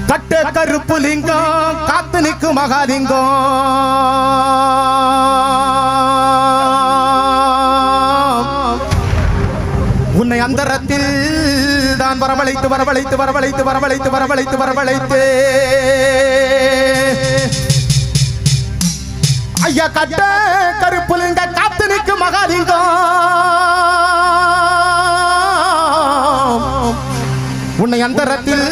கட்ட கருப்பு லிங்கம் காத்து நிற்கும் மகாலிங்கம் உன்னை அந்தரத்தில் தான் வரவழைத்து வரவழைத்து வரவழைத்து வரவழைத்து வரவழைத்து வரவழைத்து ஐயா கட்ட கருப்பு லிங்கம் காத்து நிற்கும் மகாலிங்கம் உன்னை அந்தரத்தில்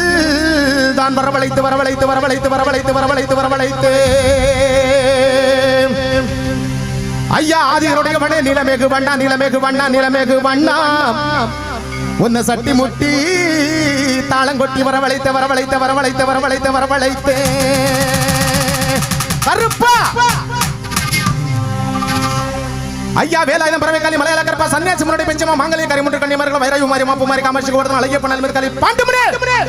தான் வரவழைத்து வரவழைத்து வரவழைத்து வரவழைத்து வரவழைத்து வரவழைத்து ஐயா ஆதிகளுடைய வண்ண நிலமேகு வண்ணா நிலமேகு வண்ணா நிலமேகு வண்ணா உன்னை சட்டி முட்டி தாளங்கொட்டி வரவழைத்து வரவழைத்து வரவழைத்து வரவழைத்து வரவழைத்து கருப்பா ஐயா வேலாயுதம் பரவைக்காலி மலையாள கருப்பா சன்னியாசி முன்னாடி பெஞ்சமா மாங்கலிய கரிமுட்டு கண்ணியமர்கள் வைரவி மாறி மாப்பு மாறி காமாட்சி கோர்த்தம் அழகிய பண்ணல் மேற்காலி பாண்டுமணி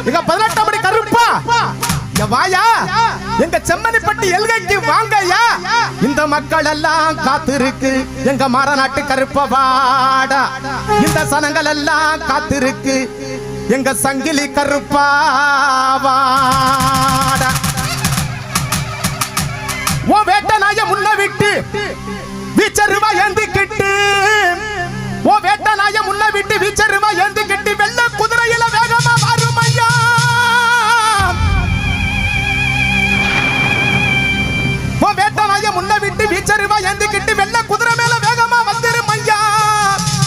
இங்க 18ஆம் படி கருப்பா வாயா எங்க செம்மணிப்பட்டி எல்கைக்கு வாங்கயா இந்த மக்கள் எல்லாம் காத்திருக்கு எங்க மாரநாட்டு கருப்ப வாடா இந்த சனங்கள் எல்லாம் காத்திருக்கு எங்க சங்கிலி கருப்பா வாடா ஓ வேட்ட நாய முன்ன விட்டு வீச்சருவா ஏந்திக்கிட்டு ஓ வேட்ட நாய முன்ன விட்டு வீச்சருவா ஏந்திக்கிட்டு வெள்ள குதிரையில வேகமா வரும் ஐயா ஓ வேட்ட நாய முன்ன விட்டு வீச்சருவா ஏந்திக்கிட்டு வெள்ள குதிரை மேல வேகமா வந்துரும் ஐயா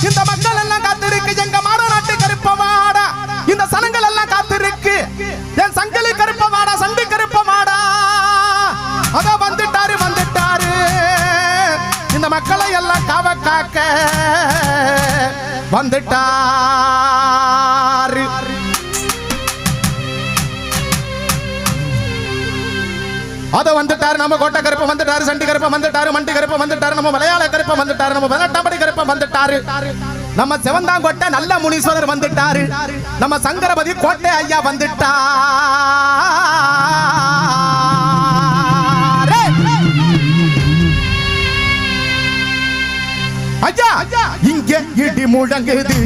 இந்த மக்கள் எல்லாம் காத்திருக்கு எங்க மாரநாட்டு கருப்ப வாடா இந்த சனங்கள் எல்லாம் காத்திருக்கு என் சங்கிலி கருப்ப வாடா சண்டி கருப்ப வாடா அத வந்துட்டாரு வந்துட்டாரு இந்த மக்களை எல்லாம் காவ காக்க வந்துட்டாரு அத வந்துட்டாரு நம்ம கோட்டை கருப்ப வந்துட்டாரு சண்டி கருப்ப வந்துட்டாரு மண்டி கருப்ப வந்துட்டாரு நம்ம மலையாள கருப்ப வந்துட்டாரு நம்ம 18ஆம் படி கருப்ப வந்துட்டாரு நம்ம சிவந்தாங்கோட்டை நல்ல முனீஸ்வரர் வந்துட்டாரு நம்ம சங்கரபதி கோட்டை ஐயா வந்துட்டாரு ஐயா இங்க இடி முழங்குது